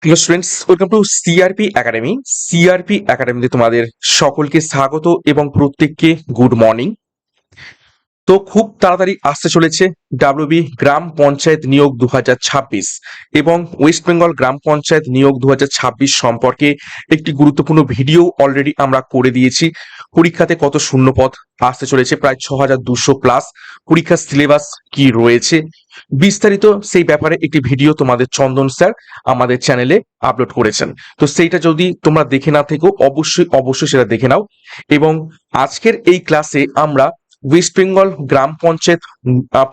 Hello students, welcome to CRP academy. CRP একাডেমিতে তোমাদের সকলকে স্বাগত এবং প্রত্যেককে গুড মর্নিং। তো খুব তাড়াতাড়ি আসতে চলেছে ডাব্লিউবি গ্রাম পঞ্চায়েত নিয়োগ 2026 এবং ওয়েস্ট বেঙ্গল গ্রাম পঞ্চায়েত নিয়োগ 2026 সম্পর্কে একটি গুরুত্বপূর্ণ ভিডিও অলরেডি আমরা করে দিয়েছি। পরীক্ষাতে কত শূন্যপদ আসতে চলেছে, প্রায় 6200 প্লাস পরীক্ষার সিলেবাস কি রয়েছে, বিস্তারিত সেই ব্যাপারে একটি ভিডিও তোমাদের চন্দন স্যার আমাদের চ্যানেলে আপলোড করেছেন। তো সেইটা যদি তোমরা দেখে না থেকো অবশ্যই অবশ্যই সেটা দেখে নাও। এবং আজকের এই ক্লাসে আমরা ওয়েস্ট বেঙ্গল গ্রাম পঞ্চায়েত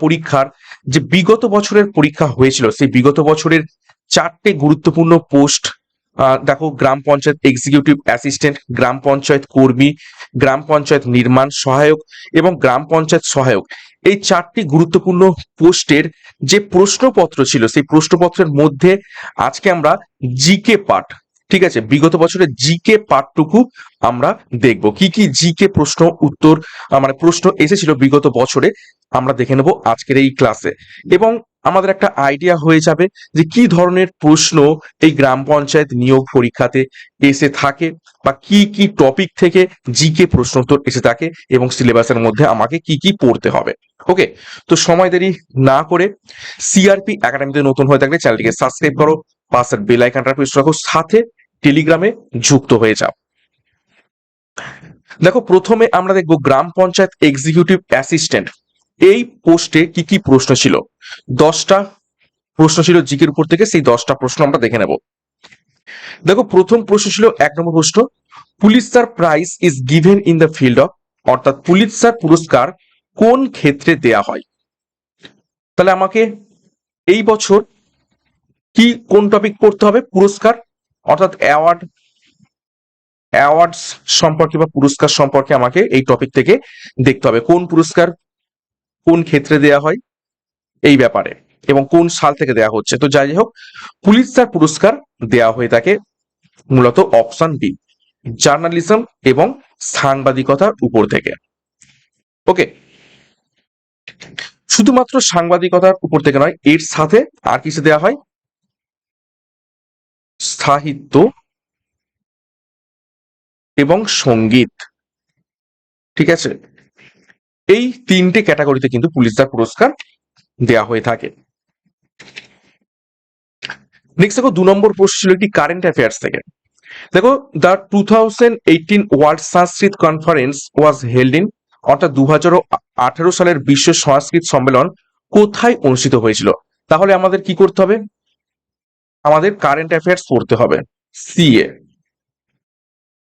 পরীক্ষার যে বিগত বছরের পরীক্ষা হয়েছিল সেই বিগত বছরের 4টে গুরুত্বপূর্ণ পোস্ট, দেখো, গ্রাম পঞ্চায়েত এক্সিকিউটিভ অ্যাসিস্ট্যান্ট, গ্রাম পঞ্চায়েত কর্মী, গ্রাম পঞ্চায়েত নির্মাণ সহায়ক এবং গ্রাম পঞ্চায়েত সহায়ক, এই 4টি গুরুত্বপূর্ণ পোস্টের যে প্রশ্নপত্র ছিল সেই প্রশ্নপত্রের মধ্যে আজকে আমরা জিকে পার্ট, ঠিক আছে, বিগত বছরের জিকে পার্টটুকু আমরা দেখব। কি কি জিকে প্রশ্ন উত্তর মানে প্রশ্ন এসেছিল বিগত বছরে আমরা দেখে নেব আজকের এই ক্লাসে। এবং আমাদের একটা আইডিয়া হয়ে যাবে যে কি ধরনের প্রশ্ন এই গ্রাম পঞ্চায়েত নিয়োগ পরীক্ষাতে এসে থাকে বা কি কি টপিক থেকে জিকে প্রশ্ন উত্তর এসে থাকে এবং সিলেবাসের মধ্যে আমাকে কি কি পড়তে হবে। ওকে, তো সময় দেরি না করে সিআরপি একাডেমিতে নতুন হয়ে থাকলে চ্যানেলটিকে সাবস্ক্রাইব করো, পাশের বেল আইকনটা প্রেস রাখো, সাথে টেলিগ্রামে যুক্ত হয়ে যাও। দেখো, প্রথমে আমরা দেখব গ্রাম পঞ্চায়েত এক্সিকিউটিভ অ্যাসিস্ট্যান্ট এই পোস্টে কি কি প্রশ্ন ছিল। 10টা প্রশ্ন ছিল জিকের উপর থেকে, সেই 10টা প্রশ্ন আমরা দেখে নেব। দেখো, প্রথম প্রশ্ন ছিল 1 নম্বর প্রশ্ন, Pulitzer prize is given in the field of, অর্থাৎ পুলিৎজার পুরস্কার কোন ক্ষেত্রে দেয়া হয়। তাহলে আমাকে এই বছর কি কোন টপিক পড়তে হবে, পুরস্কার অর্থাৎ অ্যাওয়ার্ডস সম্পর্কে বা পুরস্কার সম্পর্কে আমাকে এই টপিক থেকে দেখতে হবে কোন পুরস্কার কোন ক্ষেত্রে দেয়া হয় এই ব্যাপারে এবং কোন সাল থেকে দেয়া হচ্ছে। তো যাই হোক, পুলিৎজার পুরস্কার দেয়া হয়ে থাকে মূলত অপশন বি, জার্নালিজম এবং সাংবাদিকতার উপর থেকে। ওকে, শুধুমাত্র সাংবাদিকতার উপর থেকে নয়, এর সাথে আর কিছু দেয়া হয়, সাহিত্য এবং সঙ্গীত, ঠিক আছে। এই 3টে ক্যাটাগরিতে কিন্তু পুলিৎজার পুরস্কার দেয়া হয়ে থাকে। নেক্সট দেখো, 2 নম্বর প্রশ্ন ছিল একটি কারেন্ট অ্যাফেয়ার্স থেকে। দেখো, the 2018 world Sanskrit conference was held in, অর্থাৎ 2018 সালের বিশ্ব সংস্কৃত সম্মেলন কোথায় অনুষ্ঠিত হয়েছিল। তাহলে আমাদের কি করতে হবে, আমাদের কারেন্ট অ্যাফেয়ার্স পড়তে হবে, সিএ।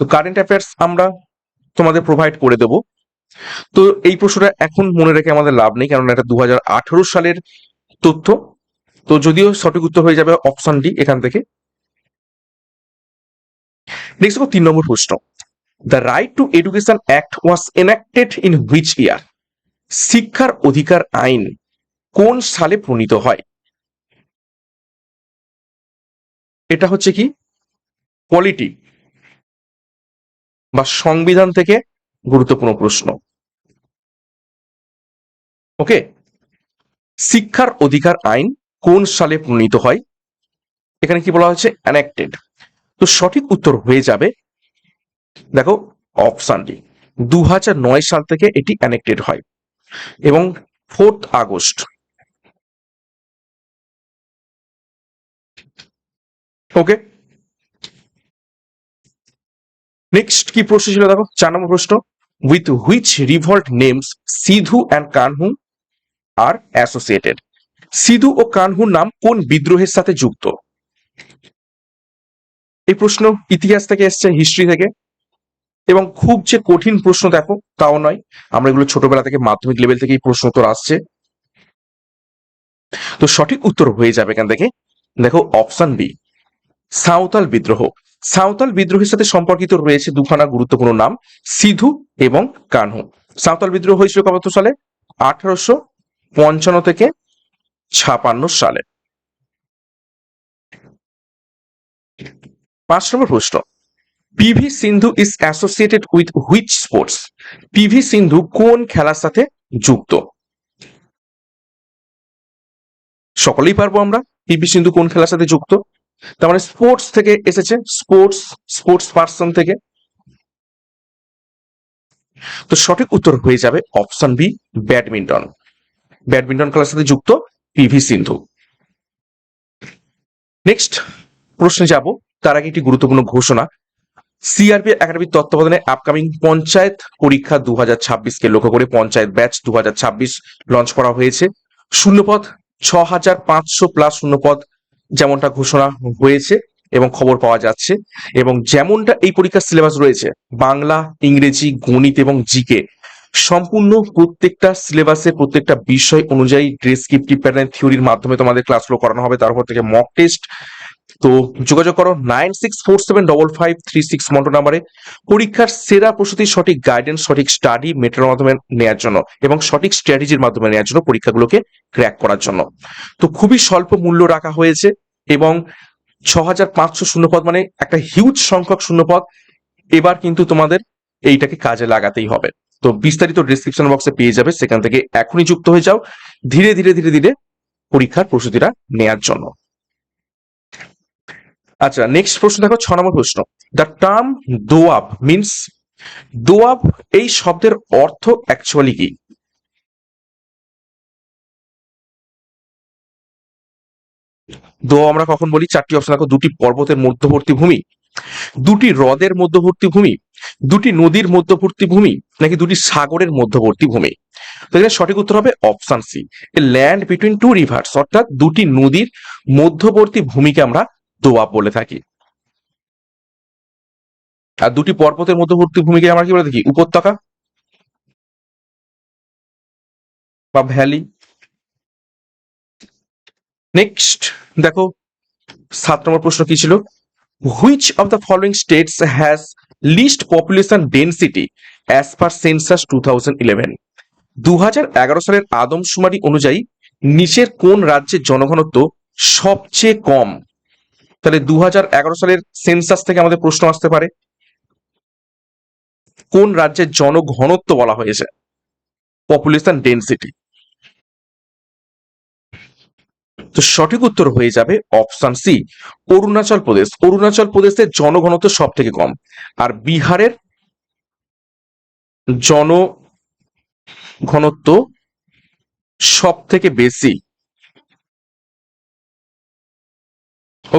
তো কারেন্ট অ্যাফেয়ার্স আমরা তোমাদের প্রোভাইড করে দেব। তো এই প্রশ্নটা এখন মনে রেখে আমাদের লাভ নেই, কারণ এটা 2018 সালের তথ্য। তো যদিও সঠিক উত্তর হয়ে যাবে অপশন ডি এখান থেকে। নেক্সট দেখো, 3 নম্বর প্রশ্ন, the right to education act was enacted in which year, শিক্ষার অধিকার আইন কোন সালে প্রণীত হয়। এটা হচ্ছে কি পলিটি বা সংবিধান থেকে গুরুত্বপূর্ণ প্রশ্ন। ওকে, শিক্ষার অধিকার আইন কোন সালে প্রণীত হয়, এখানে কি বলা হচ্ছে এনাক্টেড। তো সঠিক উত্তর হয়ে যাবে, দেখো, অপশন ডি, 2009 সাল থেকে এটি এনাক্টেড হয় এবং 4 আগস্ট। ওকে, নেক্সট কি প্রশ্ন ছিল, দেখো 4 নম্বর প্রশ্ন, with which revolt names Sidhu and Kanhu are associated, Sidhu ও কানহুর নাম কোন বিদ্রোহের সাথে যুক্ত। এই প্রশ্ন ইতিহাস থেকে এসছে, হিস্ট্রি থেকে, এবং খুব যে কঠিন প্রশ্ন দেখো তাও নয়, আমরা এগুলো ছোটবেলা থেকে মাধ্যমিক লেভেল থেকে এই প্রশ্ন উত্তর আসছে। তো সঠিক উত্তর হয়ে যাবে এখান থেকে, দেখো, অপশন বি, সাঁওতাল বিদ্রোহ। সাঁওতাল বিদ্রোহের সাথে সম্পর্কিত রয়েছে দুখানা গুরুত্বপূর্ণ নাম, সিধু এবং কানহু। সাঁওতাল বিদ্রোহ হয়েছিল কত সালে, 1855 থেকে 56 সালে। 5 নম্বর প্রশ্ন, PV Sindhu is associated with which sports, PV Sindhu কোন খেলার সাথে যুক্ত। সকলেই পারবো আমরা, পিভি সিন্ধু কোন খেলার সাথে যুক্ত। তার মানে স্পোর্টস থেকে এসেছে, স্পোর্টস পার্সন থেকে। তো সঠিক উত্তর হয়ে যাবে অপশন বি, ব্যাডমিন্টন। ব্যাডমিন্টন খেলার সাথে যুক্ত পিভি সিন্ধু। নেক্সট প্রশ্নে যাব, তার আগে একটি গুরুত্বপূর্ণ ঘোষণা। সিআরপি একাডেমির তত্ত্বাবধানে আপকামিং পঞ্চায়েত পরীক্ষা 2026 কে লক্ষ্য করে পঞ্চায়েত ব্যাচ 2026 লঞ্চ করা হয়েছে। শূন্যপদ 6500 প্লাস শূন্যপদ যেমনটা ঘোষণা হয়েছে এবং খবর পাওয়া যাচ্ছে, এবং যেমনটা এই পরীক্ষার সিলেবাস রয়েছে, বাংলা, ইংরেজি, গণিত এবং জিকে সম্পূর্ণ প্রত্যেকটা সিলেবাসে প্রত্যেকটা বিষয় অনুযায়ী ডেসক্রিপটিভ প্যাটার্ন থিওরির মাধ্যমে তোমাদের ক্লাসগুলো করানো হবে, তারপর থেকে মক টেস্ট। তো যোগাযোগ করো 96475536 মন্টো নাম্বারে। পরীক্ষার সেরা প্রস্তুতি, সঠিক গাইডেন্স, সঠিক স্টাডি মেটেরিয়াল মাধ্যমে নেওয়ার জন্য এবং সঠিক স্ট্র্যাটেজির মাধ্যমে নেওয়ার জন্য, পরীক্ষাগুলোকে ক্র্যাক করার জন্য। তো খুবই স্বল্প মূল্য রাখা হয়েছে এবং 6500 শূন্যপদ মানে একটা হিউজ সংখ্যক শূন্যপদ। এবার কিন্তু তোমাদের এইটাকে কাজে লাগাতেই হবে। তো বিস্তারিত ডিসক্রিপশন বক্সে পেয়ে যাবে, সেখান থেকে এখনই যুক্ত হয়ে যাও ধীরে ধীরে ধীরে ধীরে পরীক্ষার প্রস্তুতিটা নেয়ার জন্য। আচ্ছা, নেক্সট প্রশ্ন দেখো, 6 নম্বর প্রশ্ন। The term doab means, doab এই শব্দের অর্থ অ্যাকচুয়ালি কি? দোয়াব আমরা কখন বলি? 4টি অপশন দেখো, দুটি পর্বতের মধ্যবর্তী ভূমি, দুটি হ্রদের মধ্যবর্তী ভূমি, দুটি নদীর মধ্যবর্তী ভূমি, নাকি দুটি সাগরের মধ্যবর্তী ভূমি। তো এখানে সঠিক উত্তর হবে option C, a land between two rivers, অর্থাৎ দুটি নদীর মধ্যবর্তী ভূমিকে আমরা দোয়াব বলে থাকি। আর দুটি পর্বতের মধ্যবর্তী ভূমিকে আমরা কি বলে থাকি? উপত্যকা বা ভ্যালি। নেক্সট দেখো, 7 নম্বর প্রশ্ন কি ছিল? Which of the following states has least population density as per census 2011? 2011 সালের আদমশুমারি অনুযায়ী নিচের কোন রাজ্যের জনঘনত্ব সবচেয়ে কম? তাহলে 2011 সালের সেন্সাস থেকে আমাদের প্রশ্ন আসতে পারে, কোন রাজ্যের জনঘনত্ব বলা হয়েছে, পপুলেশন ডেন্সিটি। তো সঠিক উত্তর হয়ে যাবে অপশন সি, অরুণাচল প্রদেশ। অরুণাচল প্রদেশের জনঘনত্ব সব থেকে কম, আর বিহারের জনঘনত্ব সব থেকে বেশি।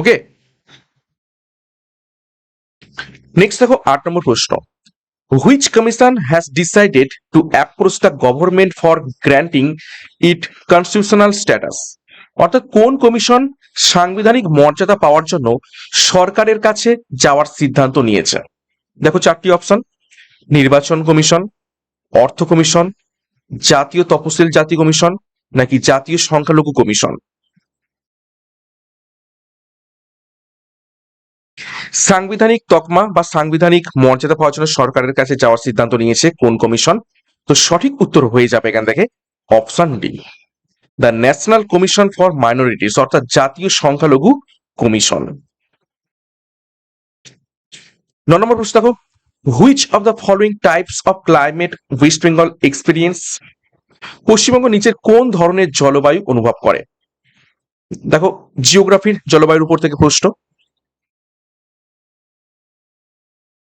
ওকে, নেক্সট দেখো 8 নম্বর প্রশ্ন। Which commission has decided to approach the government for granting it constitutional status? অর্থাৎ কোন কমিশন সাংবিধানিক মর্যাদা পাওয়ার জন্য সরকারের কাছে যাওয়ার সিদ্ধান্ত নিয়েছে? দেখো 4টি অপশন, নির্বাচন কমিশন, অর্থ কমিশন, জাতীয় তপশিল জাতি কমিশন, নাকি জাতীয় সংখ্যালঘু কমিশন। সাংবিধানিক তকমা বা সাংবিধানিক মর্যাদা পাওয়ার জন্য সরকারের কাছে যাওয়ার সিদ্ধান্ত নিয়েছে কোন কমিশন? তো সঠিক উত্তর হয়ে যাবে এখান থেকে option D, the national commission for minorities, অর্থাৎ জাতীয় সংখ্যালঘু কমিশন। 9 নম্বর প্রশ্ন দেখো, which of the following types of climate West Bengal experience? Paschimbanga নিচের কোন ধরনের জলবায়ু অনুভব করে? দেখো জিওগ্রাফির জলবায়ুর উপর থেকে প্রশ্ন।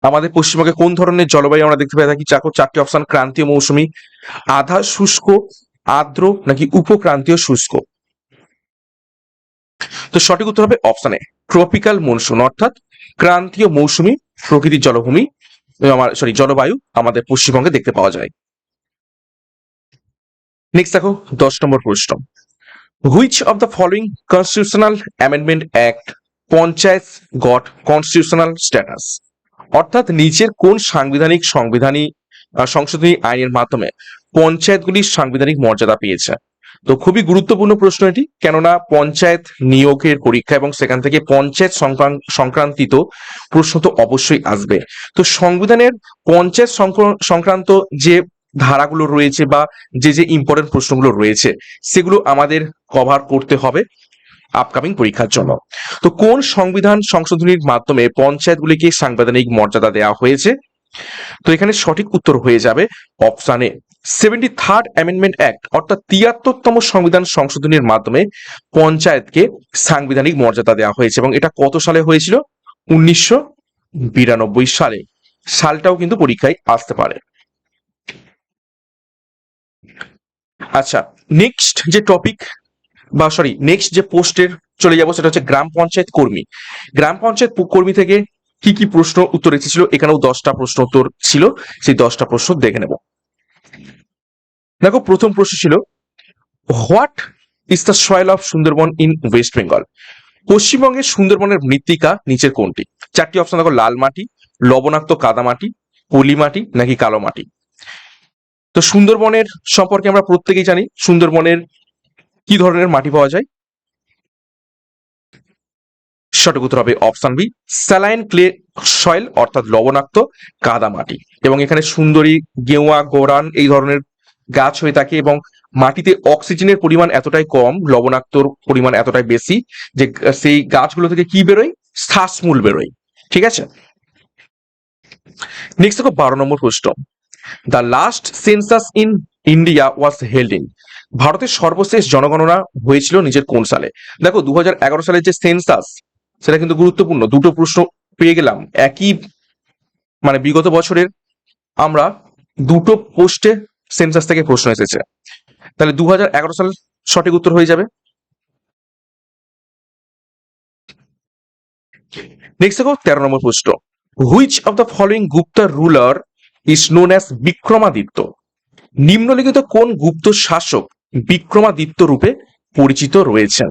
আমাদের পশ্চিমবঙ্গে কোন ধরনের জলবায়ু আমরা দেখতে পেয়ে থাকি? 4টি অপশন, ক্রান্তীয় মৌসুমী, আধা শুষ্ক, আর্দ্র, নাকি উপক্রান্তীয় শুষ্ক। তো সঠিক উত্তর হবে অপশন এ, ট্রপিক্যাল মনসুন, অর্থাৎ ক্রান্তীয় মৌসুমী প্রকৃতির জলভূমি জলবায়ু আমাদের পশ্চিমবঙ্গে দেখতে পাওয়া যায়। নেক্সট দেখো 10 নম্বর প্রশ্ন। Which of the following constitutional amendment act panchayat goat constitutional status? অর্থাৎ নিচের কোন সংশোধনী আইনের মাধ্যমে পঞ্চায়েতগুলির সাংবিধানিক মর্যাদা পেয়েছে? তো খুবই গুরুত্বপূর্ণ প্রশ্ন এটি, কেননা পঞ্চায়েত নিয়োগের পরীক্ষা এবং সেখান থেকে পঞ্চায়েত সংক্রান্তিত প্রশ্ন তো অবশ্যই আসবে। তো সংবিধানের পঞ্চায়েত সংক্রান্ত যে ধারাগুলো রয়েছে বা যে ইম্পর্টেন্ট প্রশ্নগুলো রয়েছে, সেগুলো আমাদের কভার করতে হবে আপকামিং পরীক্ষার জন্য। তো কোন সংবিধান সংশোধনীর মাধ্যমে পঞ্চায়েতগুলিকে সাংবিধানিক মর্যাদা দেওয়া হয়েছে? তো এখানে সঠিক উত্তর হয়ে যাবে option A, 73rd amendment act অর্থাৎ 73তম সংবিধান সংশোধনীর মাধ্যমে পঞ্চায়েতকে সাংবিধানিক মর্যাদা দেওয়া হয়েছে এবং এটা কত সালে হয়েছিল? 1992 সালে। সালটাও কিন্তু পরীক্ষায় আসতে পারে। আচ্ছা, নেক্সট যে টপিক বা নেক্সট যে পোস্টের চলে যাব সেটা হচ্ছে গ্রাম পঞ্চায়েত কর্মী। গ্রাম পঞ্চায়েত কর্মী থেকে কি কি প্রশ্ন উত্তর এসেছিল, এখানেও 10টা প্রশ্ন উত্তর ছিল, সেই 10টা প্রশ্ন দেখে নেব। দেখো, প্রথম প্রশ্ন ছিল what is the soil of Sundarban in West Bengal? পশ্চিমবঙ্গের সুন্দরবনের মৃত্তিকা নিচের কোনটি? 4টি অপশন দেখো, লাল মাটি, লবণাক্ত কাদা মাটি, পলি মাটি নাকি কালো মাটি। তো সুন্দরবনের সম্পর্কে আমরা প্রত্যেকেই জানি সুন্দরবনের কি ধরনের মাটি পাওয়া যায়। সঠিক উত্তর হবে option B, saline clay soil অর্থাৎ লবণাক্ত কাদা মাটি। এবং এখানে সুন্দরী, গেওয়া, গোরান এই ধরনের গাছ হয়ে থাকে এবং মাটিতে অক্সিজেনের পরিমাণ এতটাই কম, লবণাক্তর পরিমাণ এতটাই বেশি যে সেই গাছগুলো থেকে কি বেরোয়? শ্বাসমূল বেরোয়। ঠিক আছে, নেক্সট দেখো 12 নম্বর প্রশ্ন। The last census in India was held in. ভারতের সর্বশেষ জনগণনা হয়েছিল নিজের কোন সালে? দেখো, 2011 সালের যে সেন্সাস সেটা কিন্তু গুরুত্বপূর্ণ। দুটো প্রশ্ন পেয়ে গেলাম একই, মানে বিগত বছরের আমরা দুটো পোস্টে সেন্সাস থেকে প্রশ্ন এসেছে, তাহলে 2011 সাল সঠিক উত্তর হয়ে যাবে। নেক্সট দেখো 13 নম্বর প্রশ্ন। Which of the following Gupta ruler is known as Vikramaditya? নিম্নলিখিত কোন গুপ্ত শাসক বিক্রমাদিত্য রূপে পরিচিত রয়েছেন?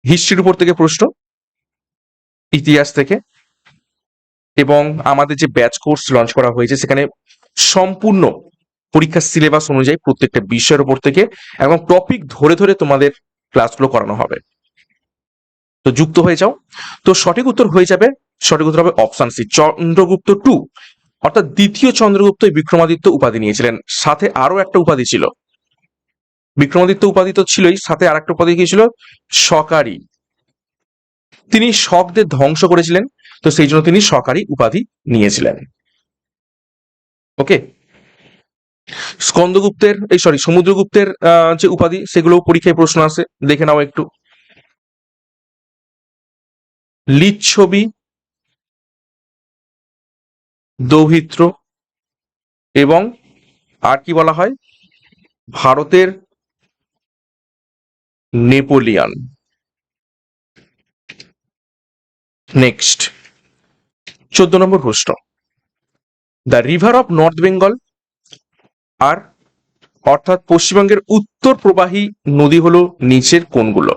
হিস্ট্রির উপর থেকে প্রশ্ন, ইতিহাস থেকে, এবং আমাদের যে ব্যাচ কোর্স লঞ্চ করা হয়েছে সেখানে সম্পূর্ণ পরীক্ষার সিলেবাস অনুযায়ী প্রত্যেকটা বিষয়ের উপর থেকে এবং টপিক ধরে ধরে তোমাদের ক্লাসগুলো করানো হবে। তো যুক্ত হয়ে যাও। তো সঠিক উত্তর হয়ে যাবে, সঠিক উত্তর হবে অপশন সি, চন্দ্রগুপ্ত টু, অর্থাৎ দ্বিতীয় চন্দ্রগুপ্ত বিক্রমাদিত্য উপাধি নিয়েছিলেন। সাথে আরো একটা উপাধি ছিল, বিক্রমাদিত্য উপাধি তো ছিলই, সাথে আর একটা উপাধি কি ছিল? শকারি। তিনি শকদের ধ্বংস করেছিলেন, তো সেই জন্য তিনি শকারি উপাধি নিয়েছিলেন। ওকে, স্কন্দগুপ্তের সমুদ্রগুপ্তের যে উপাধি সেগুলো পরীক্ষায় প্রশ্ন আসে, দেখে নাও একটু। লিচ্ছবি, দৌহিত্র, এবং আর কি বলা হয়? ভারতের নেপোলিয়ান। নেক্সট 14 নম্বর প্রশ্ন। The river of north Bengal are অর্থাৎ পশ্চিমবঙ্গের উত্তর প্রবাহী নদী হলো নিচের কোনগুলো?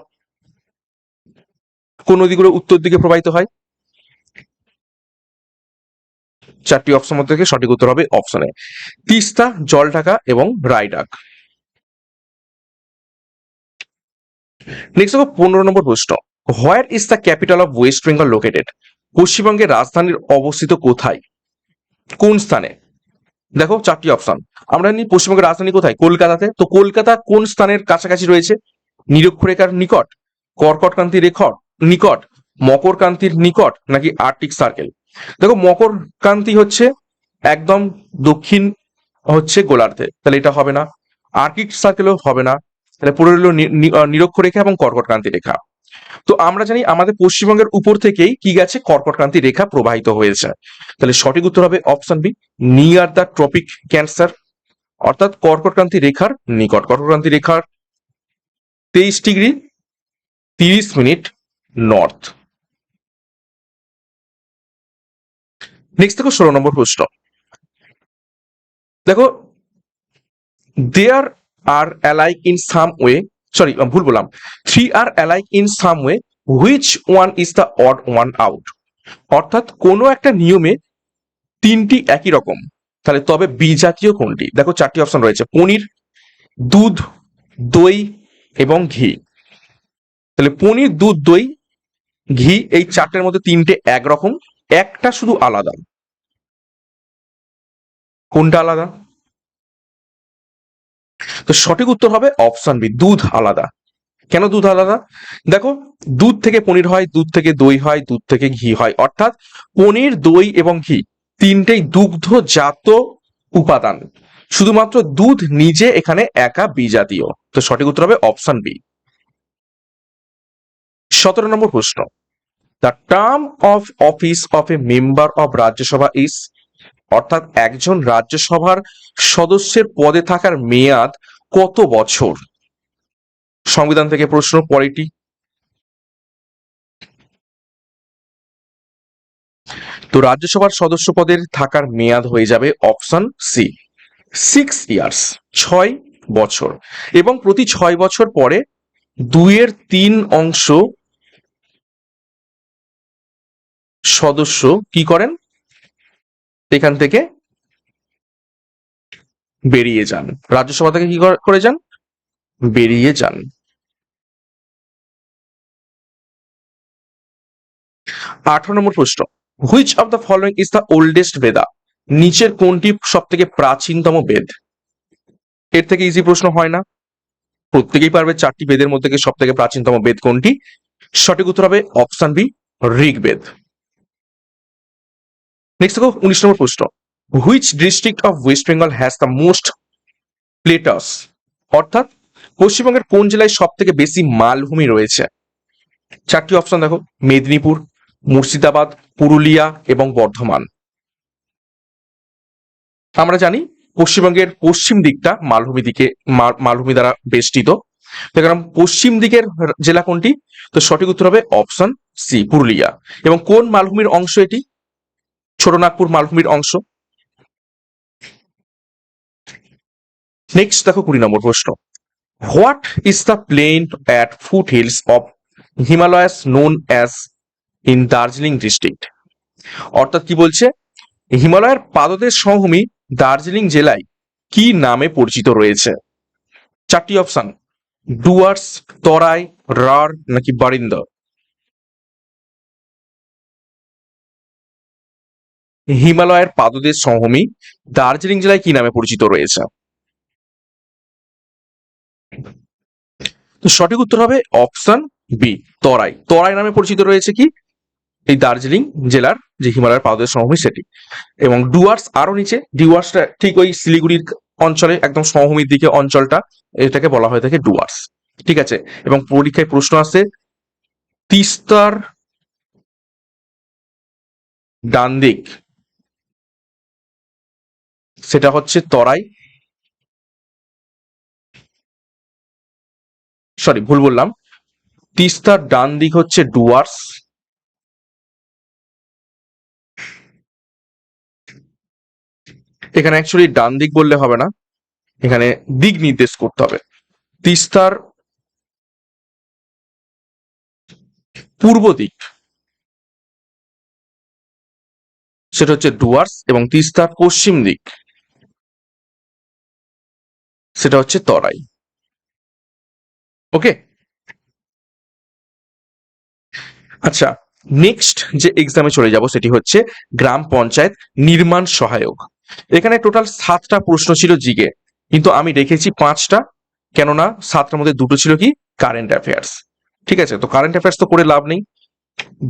কোন নদীগুলো উত্তর দিকে প্রবাহিত হয়? 4টি অপশন মধ্যে থেকে সঠিক উত্তর হবে অপশন এ, তিস্তা, জলঢাকা এবং রায়ডাক। নেক্সট দেখো 15 নম্বর প্রশ্ন। Where is the capital of west Bengal located? পশ্চিমবঙ্গের রাজধানীর অবস্থিত কোথায়, কোন স্থানে? দেখো 4টি অপশন। আমরা জানি পশ্চিমবঙ্গের রাজধানী কোথায়? কলকাতাতে। তো কলকাতা কোন স্থানের কাছাকাছি রয়েছে? নিরক্ষরেখার নিকট, কর্কটক্রান্তি রেখার নিকট, মকরক্রান্তির নিকট নাকি আর্কটিক সার্কেল? দেখো, মকরক্রান্তি হচ্ছে একদম দক্ষিণ হচ্ছে গোলার্ধে, তাহলে এটা হবে না। আর্কটিক সার্কেলও হবে না, তাহলে পড়ে রইল নিরক্ষরেখা এবং কর্কটক্রান্তি রেখা। তো আমরা জানি আমাদের পশ্চিমবঙ্গের উপর থেকেই কি গেছে? কর্কটক্রান্তি রেখা প্রবাহিত হয়েছে, তাহলে সঠিক উত্তর হবে option B, near the tropic cancer, অর্থাৎ কর্কটক্রান্তি রেখার নিকট। কর্কটক্রান্তি রেখার 23°30' নর্থ। নেক্সট দেখো 16 নম্বর প্রশ্ন। দেখো, there are alike in some way, ভুল বললাম, 3 are alike in some way, which one is the odd one out? অর্থাৎ কোনো একটা নিয়মে 3টি একই রকম, তাহলে তবে বি জাতীয় কোনটি? দেখো 4টি অপশন রয়েছে, পনির, দুধ, দই এবং ঘি। তাহলে পনির, দুধ, দই, ঘি, এই 4টের মধ্যে 3টে একরকম, একটা শুধু আলাদা। কোনটা আলাদা? তো সঠিক উত্তর হবে অপশন বি, দুধ আলাদা। কেন দুধ আলাদা? দেখো, দুধ থেকে পনির হয়, দুধ থেকে দই হয়, দুধ থেকে ঘি হয়, অর্থাৎ পনির, দই এবং ঘি 3টেই দুগ্ধজাত উপাদান। শুধুমাত্র দুধ নিজে এখানে একা বিজাতীয়। তো সঠিক উত্তর হবে অপশন বি। 17 নম্বর প্রশ্ন, the term of office of a member of Rajya Sabha is, অর্থাৎ একজন রাজ্যসভার সদস্যের পদে থাকার মেয়াদ কত বছর? সংবিধান থেকে প্রশ্ন পরেরটি। তো রাজ্যসভার সদস্য পদের থাকার মেয়াদ হয়ে যাবে অপশন সি 6 ইয়ার্স, 6 বছর, এবং প্রতি 6 বছর পরে 2/3 সদস্য কি করেন, এখান থেকে বেরিয়ে যান, রাজ্যসভা থেকে কি করে যান, বেরিয়ে যান। 18 নম্বর প্রশ্ন, which of the following is the oldest বেদা, নিচের কোনটি সব থেকে প্রাচীনতম বেদ? এর থেকে ইজি প্রশ্ন হয় না, প্রত্যেকেই পারবে। 4টি বেদের মধ্যে সব থেকে প্রাচীনতম বেদ কোনটি? সঠিক উত্তর হবে অপশন বি ঋগ্বেদ। নেক্সট দেখো 19 নম্বর প্রশ্ন, which district of west Bengal has the most plateaus, অর্থাৎ পশ্চিমবঙ্গের কোন জেলায় সব থেকে বেশি মালভূমি রয়েছে? 4টি অপশন দেখো, মেদিনীপুর, মুর্শিদাবাদ, পুরুলিয়া এবং বর্ধমান। আমরা জানি পশ্চিমবঙ্গের পশ্চিম দিকটা মালভূমি দ্বারা বেষ্টিত। কারণ পশ্চিম দিকের জেলা কোনটি? তো সঠিক উত্তর হবে অপশন সি পুরুলিয়া। এবং কোন মালভূমির অংশ এটি? ছোটনাগপুর মালভূমির অংশ। নেক্সট দেখো 20 নম্বর প্রশ্ন, what is the plain at foothills of Himalayas known as in Darjeeling district, অর্থাৎ কি বলছে, হিমালয়ের পাদদেশ সমভূমি দার্জিলিং জেলায় কি নামে পরিচিত রয়েছে? 4টি অপশন, ডুয়ার্স, তরাই, রার নাকি বারিন্দর। হিমালয়ের পাদদেশ সমভূমি দার্জিলিং জেলায় কি নামে পরিচিত রয়েছে? তো সঠিক উত্তর হবে অপশন বি তরাই। তরাই নামে পরিচিত রয়েছে কি এই দার্জিলিং জেলার যে হিমালয়ের পাদদেশ সমভূমি সেটি। এবং ডুয়ার্স আরো নিচে, ডুয়ার্সটা ঠিক ওই শিলিগুড়ির অঞ্চলে একদম সমভূমির দিকে অঞ্চলটা, এটাকে বলা হয়ে থাকে ডুয়ার্স। ঠিক আছে। এবং পরীক্ষায় প্রশ্ন আসে তিস্তার ডান দিক, সেটা হচ্ছে তরাই, সরি ভুল বললাম, তিস্তার ডান দিক হচ্ছে ডুয়ার্স, এখানে অ্যাকচুয়ালি ডান দিক বললে হবে না, এখানে দিক নির্দেশ করতে হবে। তিস্তার পূর্ব দিক সেটা হচ্ছে ডুয়ার্স, এবং তিস্তার পশ্চিম দিক সেটা হচ্ছে তরাই। ওকে। আচ্ছা, নেক্সট যে এক্সামে চলে যাব সেটি হচ্ছে গ্রাম পঞ্চায়েত নির্মাণ সহায়ক। এখানে টোটাল 7টা প্রশ্ন ছিল জিকে, কিন্তু আমি রেখেছি 5টা, কেননা 7টার মধ্যে 2টো ছিল কি কারেন্ট অ্যাফেয়ার্স। ঠিক আছে, তো কারেন্ট অ্যাফেয়ার্স তো করে লাভ নেই,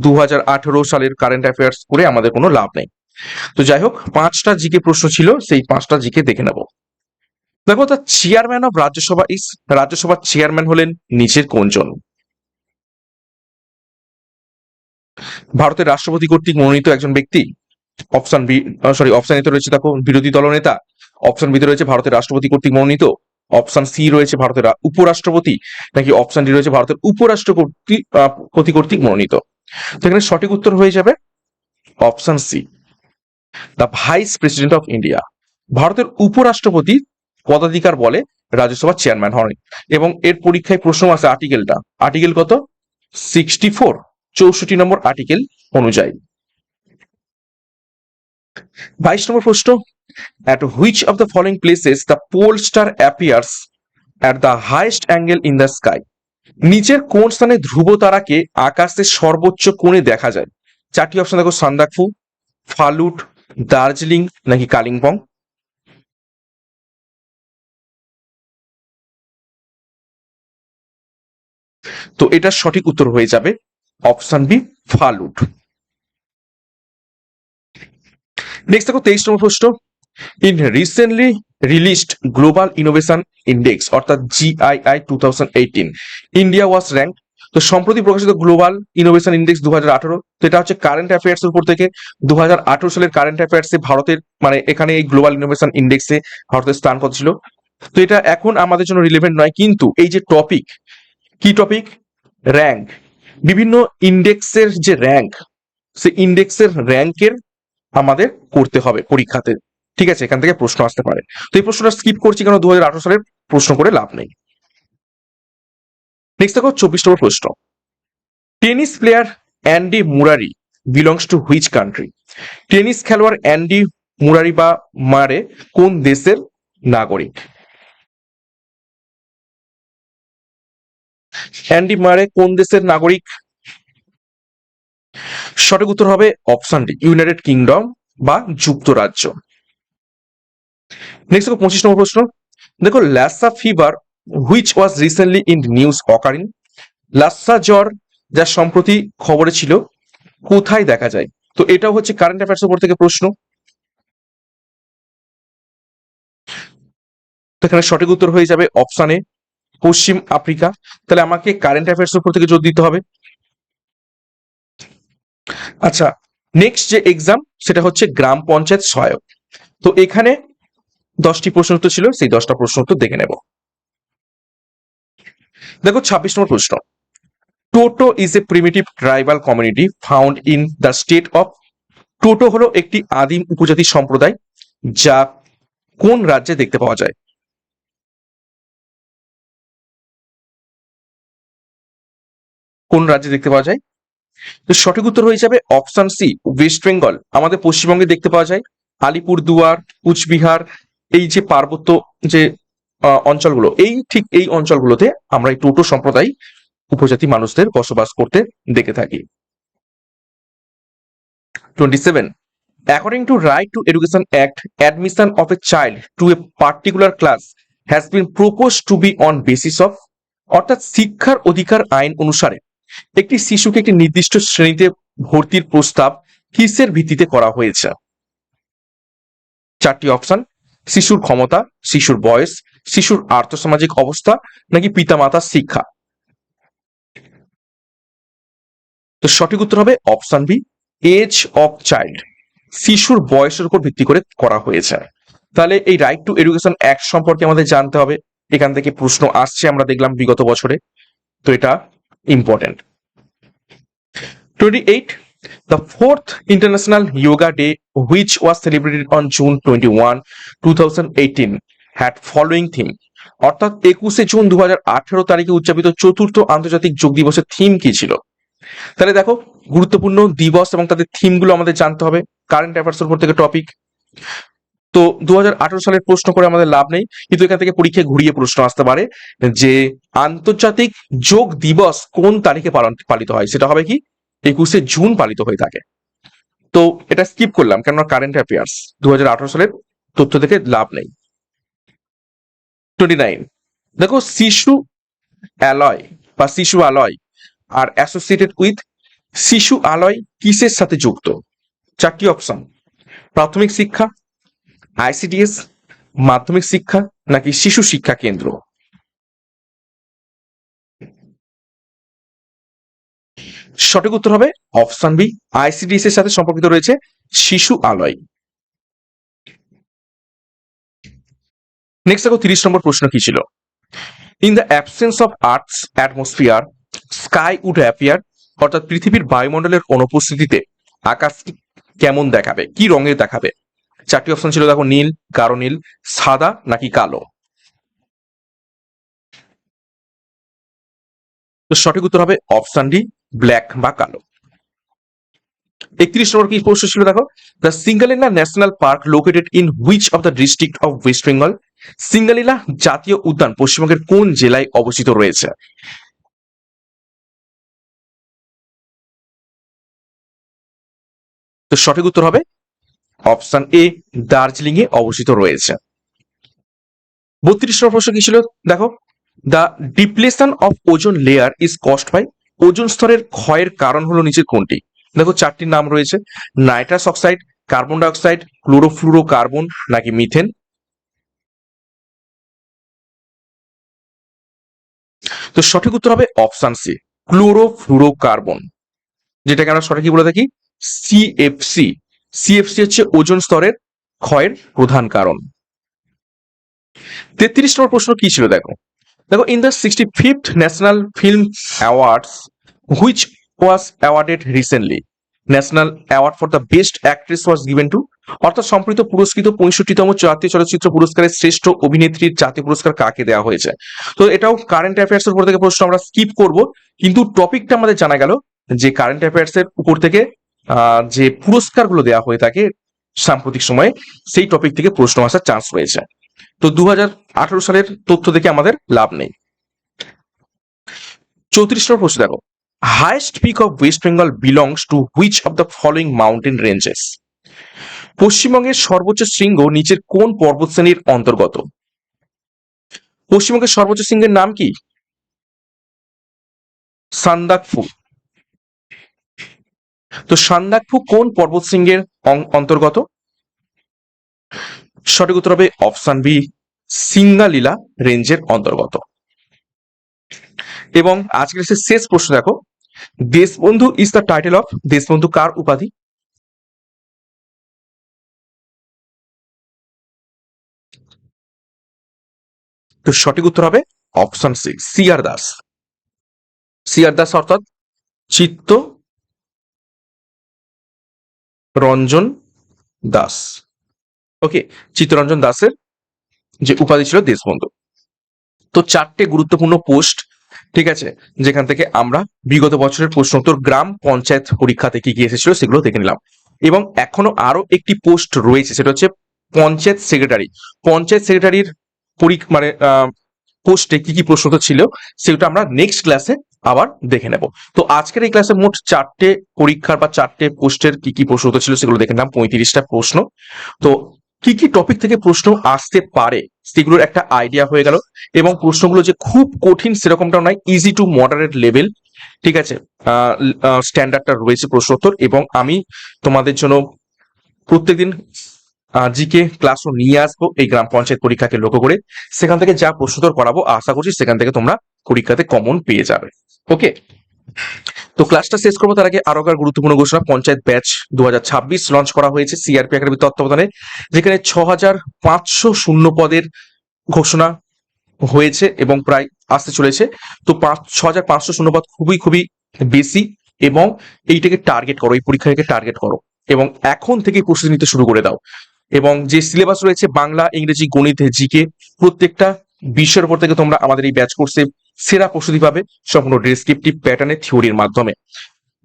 2018 সালের কারেন্ট অ্যাফেয়ার্স করে আমাদের কোনো লাভ নেই। তো যাই হোক, 5টা জিকে প্রশ্ন ছিল, সেই 5টা জিকে দেখে নেব। দেখো, the chairman of Rajya Sabha is, রাজ্যসভার চেয়ারম্যান হলেন নিচের কোনজন? ভারতের রাষ্ট্রপতি কর্তৃক মনোনীত একজন ব্যক্তি। অপশন বি, সরি অপশন এতে রয়েছে দেখো বিরোধী দলনেতা, অপশন বিতে রয়েছে ভারতের রাষ্ট্রপতি কর্তৃক মনোনীত, অপশন সি রয়েছে ভারতের উপরাষ্ট্রপতি, নাকি অপশন ডি রয়েছে ভারতের উপরাষ্ট্রপতি কর্তৃক মনোনীত। তো এখানে সঠিক উত্তর হয়ে যাবে option C the vice president of India. ভারতের উপরাষ্ট্রপতি পদাধিকার বলে রাজ্যসভার চেয়ারম্যান হন। এবং এর পরীক্ষায় প্রশ্ন আছে আর্টিকেলটা, আর্টিকেল কত? 64, 64 নম্বর আর্টিকেল অনুযায়ী। 22 নম্বর প্রশ্ন, at which of the following places the pole star appears at the highest angle in the sky? নিচের কোন স্থানে ধ্রুব তারাকে আকাশের সর্বোচ্চ কোণে দেখা যায়? 4টি অপশন দেখো, সান্দাকফু, ফালুট, দার্জিলিং নাকি কালিম্পং। তো এটার সঠিক উত্তর হয়ে যাবে অপশন বি ফালুট। নেক্সট দেখো 23 নম্বর প্রশ্ন, in recently released Global Innovation Index অর্থাৎ GII 2018, India was ranked। তো সম্প্রতি প্রকাশিত গ্লোবাল ইনোভেশন ইন্ডেক্স 2018, তো এটা হচ্ছে কারেন্ট অ্যাফেয়ার্স এর উপর থেকে 2018 সালের কারেন্ট অ্যাফেয়ার্সে ভারতের মানে এখানে এই গ্লোবাল ইনোভেশন ইন্ডেক্সে ভারতের স্থান কত ছিল। তো এটা এখন আমাদের জন্য রিলেভেন্ট নয়, কিন্তু এই যে টপিক, কি টপিক, র্যাঙ্ক, বিভিন্ন ইন্ডেক্সের যে র্যাঙ্ক, সেই ইন্ডেক্সের র্যাঙ্কের আমাদের করতে হবে পরীক্ষাতে, ঠিক আছে, এখান থেকে প্রশ্ন আসতে পারে। তো এই প্রশ্নটা স্কিপ করছি কারণ 2018 সালের প্রশ্ন করে লাভ নেই। নেক্সট দেখো 24 নম্বর প্রশ্ন, tennis player Andy Murari belongs to which country. Tennis খেলোয়াড় অ্যান্ডি মুরারি বা মারে কোন দেশের নাগরিক। অ্যান্ডি মারে কোন দেশের নাগরিক? সঠিক উত্তর হবে অপশন ডি, ইউনাইটেড কিংডম বা যুক্তরাজ্য। নেক্সট দেখো 25 নম্বর প্রশ্ন, দেখো Lhasa fever which was recently in news occurring. Lhasa জ্বর যা সম্প্রতি খবরে ছিল কোথায় দেখা যায়। তো এটাও হচ্ছে কারেন্ট অ্যাফেয়ার্স উপর থেকে প্রশ্ন। তো এখানে সঠিক উত্তর হয়ে যাবে অপশন এ, পশ্চিম আফ্রিকা। তাহলে আমাকে কারেন্ট অ্যাফেয়ার্স উপর থেকে জোর দিতে হবে। আচ্ছা, নেক্সট যে এক্সাম সেটা হচ্ছে গ্রাম পঞ্চায়েত সহায়ক। তো এখানে 10টি প্রশ্ন উত্তর ছিল, সেই 10টা প্রশ্ন উত্তর দেখে নেব। দেখো 26 নম্বর প্রশ্ন, Toto is a primitive tribal community found in the state of. Toto হলো একটি আদিম উপজাতি সম্প্রদায় যা কোন রাজ্যে দেখতে পাওয়া যায়। কোন রাজ্যে দেখতে পাওয়া যায়? তো সঠিক উত্তর হয়ে যাবে অপশন সি, ওয়েস্ট বেঙ্গল। আমাদের পশ্চিমবঙ্গে দেখতে পাওয়া যায় আলিপুরদুয়ার, কুচবিহার, এই যে পার্বত্য যে অঞ্চলগুলো, এই ঠিক এই অঞ্চলগুলোতে আমরা এই টোটো সম্প্রদায় উপজাতি মানুষদের বসবাস করতে দেখে থাকি। 27, according to Right to Education Act, admission of a child to a particular class has been proposed to be on basis of। অর্থাৎ শিক্ষার অধিকার আইন অনুসারে একটি শিশুকে একটি নির্দিষ্ট শ্রেণীতে ভর্তির প্রস্তাব কিসের ভিত্তিতে করা হয়েছে। 4টি অপশন, শিশুর ক্ষমতা, শিশুর বয়স, শিশুর আর্থসামাজিক অবস্থা নাকি পিতামাতার শিক্ষা। তো সঠিক উত্তর হবে option B, age of child, শিশুর বয়সের উপর ভিত্তি করে করা হয়েছে। তাহলে এই রাইট টু এডুকেশন অ্যাক্ট সম্পর্কে আমাদের জানতে হবে, এখান থেকে প্রশ্ন আসছে আমরা দেখলাম বিগত বছরে, তো এটা important. 28, the fourth international yoga day which was celebrated on June 21, 2018 had following theme। অর্থাৎ 21শে জুন 2018 তারিখে উদযাপিত চতুর্থ আন্তর্জাতিক যোগ দিবসের থিম কি ছিল। তাহলে দেখো গুরুত্বপূর্ণ দিবস এবং তাদের থিমগুলো আমাদের জানতে হবে, কারেন্ট অ্যাফেয়ার্স উপর থেকে টপিক। তো 2018 সালের প্রশ্ন করে আমাদের লাভ নেই, কিন্তু এখান থেকে পরীক্ষায় ঘুরিয়ে প্রশ্ন আসতে পারে যে আন্তর্জাতিক যোগ দিবস কোন তারিখে পালিত হয়, সেটা হবে কি 21শে জুন পালিত হয়ে থাকে। তো এটা স্কিপ করলাম কেননা কারেন্ট অ্যাফেয়ার্স 2018 সালের তথ্য থেকে লাভ নেই। 29, দেখো শিশু অ্যালয় বা শিশু আলয় আর অ্যাসোসিয়েটেড উইথ, শিশু আলয় কিসের সাথে যুক্ত। 4টি অপশন, প্রাথমিক শিক্ষা, আইসিডিএস, মাধ্যমিক শিক্ষা নাকি শিশু শিক্ষা কেন্দ্র। সঠিক উত্তর হবে অপশন বি, আইসিডিএস এর সাথে সম্পর্কিত রয়েছে শিশু আলয়। নেক্সট দেখো 30 নম্বর প্রশ্ন কি ছিল, in the absence of earth's atmosphere sky would appear. অর্থাৎ পৃথিবীর বায়ুমণ্ডলের অনুপস্থিতিতে আকাশটি কেমন দেখাবে, কি রঙের দেখাবে। 4টি অপশন ছিল দেখো, নীল, গাঢ় নীল, সাদা নাকি কালো। তো সঠিক উত্তর হবে অপশন ডি, ব্ল্যাক বা কালো। 31 নম্বর কি প্রশ্ন ছিল দেখো, the Singalila national park located in which of the district of west Bengal. Singalila জাতীয় উদ্যান পশ্চিমবঙ্গের কোন জেলায় অবস্থিত রয়েছে। তো সঠিক উত্তর হবে অপশন এ, দার্জিলিং এ অবস্থিত রয়েছে। 32 নম্বর প্রশ্ন কি ছিল দেখো, the depletion of ozone layer is caused by. Ozone স্তরের ক্ষয়ের কারণ হলো নিচের কোনটি। দেখো 4টির নাম রয়েছে, nitrous oxide, carbon dioxide, chlorofluorocarbon নাকি মিথেন। তো সঠিক উত্তর হবে অপশন সি, ক্লোরোফ্লুরোকার্বন, যেটাকে আমরা সঠিক বলে থাকি সিএফসি। সিএফসি হচ্ছে ওজোন স্তরের ক্ষয়ের প্রধান কারণ। 33 নম্বর প্রশ্ন কি ছিল দেখো, দেখো in the 65th national film awards which was awarded recently, national award for the best actress was given to, অর্থাৎ সম্প্রতি পুরস্কৃত 65তম জাতীয় চলচ্চিত্র পুরস্কারের শ্রেষ্ঠ অভিনেত্রীর জাতীয় পুরস্কার কাকে দেওয়া হয়েছে। তো এটাও কারেন্ট অ্যাফেয়ার্স এর উপর থেকে প্রশ্ন, আমরা স্কিপ করব, কিন্তু টপিকটা আমাদের জানা গেল যে কারেন্ট অ্যাফেয়ার্স এর উপর থেকে যে পুরস্কারগুলো দেওয়া হয়ে থাকে সাম্প্রতিক সময়ে, সেই টপিক থেকে প্রশ্ন আসার চান্স রয়েছে। তো 2018 সালের তথ্য দেখে আমাদের লাভ নেই। 34 নম্বর প্রশ্ন দেখো, highest peak of west Bengal belongs to which of the following mountain ranges, পশ্চিমবঙ্গের সর্বোচ্চ শৃঙ্গ নিচের কোন পর্বতশ্রেণীর অন্তর্গত? পশ্চিমবঙ্গের সর্বোচ্চ শৃঙ্গের নাম কি? সান্দাকফু। তো সান্দাকফু কোন পর্বতশৃঙ্গের অন্তর্গত? সঠিক উত্তর হবে অপশন বি, সিঙ্গালীলা রেঞ্জের অন্তর্গত। এবং আজকের শেষ প্রশ্ন দেখো, Deshbandhu is the title of, Deshbandhu কার উপাধি? তো সঠিক উত্তর হবে option C, CR Das. CR Das অর্থাৎ চিত্ত রঞ্জন দাস। ওকে, চিত্তরঞ্জন দাসের যে উপাধি ছিল দেশবন্ধু। তো 4টে গুরুত্বপূর্ণ পোস্ট, ঠিক আছে, যেখান থেকে আমরা বিগত বছরের প্রশ্নোত্তর গ্রাম পঞ্চায়েত পরীক্ষাতে কি কি এসেছিল সেগুলো দেখে নিলাম। এবং এখনো আরো একটি পোস্ট রয়েছে, সেটা হচ্ছে পঞ্চায়েত সেক্রেটারি। পঞ্চায়েত সেক্রেটারির মানে পোস্টে কি কি প্রশ্নোত্তর ছিল সেটা আমরা নেক্সট ক্লাসে আবার দেখে নেব। তো আজকের এই ক্লাসে মোট 4টে পরীক্ষার বা 4টে পোস্টের কি কি প্রশ্নোত্তর ছিল সেগুলো দেখে নিলাম, 35টা প্রশ্ন। তো কি কি টপিক থেকে প্রশ্ন আসতে পারে সেগুলোর একটা আইডিয়া হয়ে গেল। এবং প্রশ্নগুলো যে খুব কঠিন সেরকমটাও নয়, ইজি টু মডারেট লেভেল, ঠিক আছে, স্ট্যান্ডার্ডটা রয়েছে প্রশ্নোত্তর। এবং আমি তোমাদের জন্য প্রত্যেকদিন জিকে ক্লাসও নিয়ে আসবো এই গ্রাম পঞ্চায়েত পরীক্ষাকে লক্ষ্য করে। সেখান থেকে যা প্রশ্নোত্তর করাবো আশা করছি সেখান থেকে তোমরা পরীক্ষাতে কমন পেয়ে যাবে। ওকে, তো ক্লাসটা শেষ করবো তার আগে আরো গুরুত্বপূর্ণ ঘোষণা, পঞ্চায়েত ব্যাচ 2026 লঞ্চ করা হয়েছে সিআরপি একাডেমির তত্ত্বাবধানে, যেখানে 6500 শূন্য পদের ঘোষণা হয়েছে এবং প্রায় আসতে চলেছে। তো 6500 শূন্যপদ খুবই খুবই বেশি, এবং এইটাকে টার্গেট করো, এই পরীক্ষাকে টার্গেট করো এবং এখন থেকেই প্রস্তুতি নিতে শুরু করে দাও। এবং যে সিলেবাস রয়েছে বাংলা, ইংরেজি, গণিত, জিকে, প্রত্যেকটা বিষয়ের উপর থেকে তোমরা আমাদের এই ব্যাচ কোর্সে সেরা প্রস্তুতি পাবে, সম্পূর্ণ ডেসক্রিপটিভ প্যাটার্নে থিওরির মাধ্যমে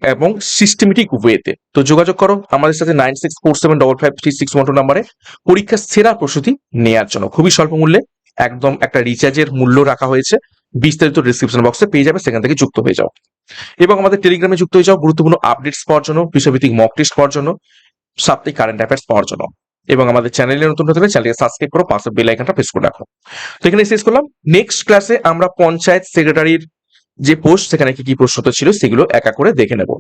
এবং সিস্টেমেটিক ওয়েতে। তো যোগাযোগ করো আমাদের সাথে 9647553612 নাম্বারে পরীক্ষার সেরা প্রস্তুতি নেওয়ার জন্য। খুবই স্বল্প মূল্যে, একদম একটা রিচার্জের মূল্য রাখা হয়েছে, বিস্তারিত ডিসক্রিপশন বক্সে পেয়ে যাবে, সেখান থেকে যুক্ত হয়ে যাও। এবং আমাদের টেলিগ্রামে যুক্ত হয়ে যাও গুরুত্বপূর্ণ আপডেটস পাওয়ার জন্য, বিষয়ভিত্তিক মক টেস্ট পাওয়ার জন্য, সাপ্তাহিক কারেন্ট অ্যাফেয়ার্স পাওয়ার জন্য। এবং আমাদের চ্যানেলে নতুন হতে হলে চ্যানেলকে সাবস্ক্রাইব করো, পাশে বেল আইকনটা প্রেস করে রাখো। তো এখানে শেষ করলাম। নেক্সট ক্লাসে আমরা পঞ্চায়েত সেক্রেটারির যে পোস্ট সেখানে কি কি প্রশ্ন ছিল সেগুলো একা করে দেখে নেব।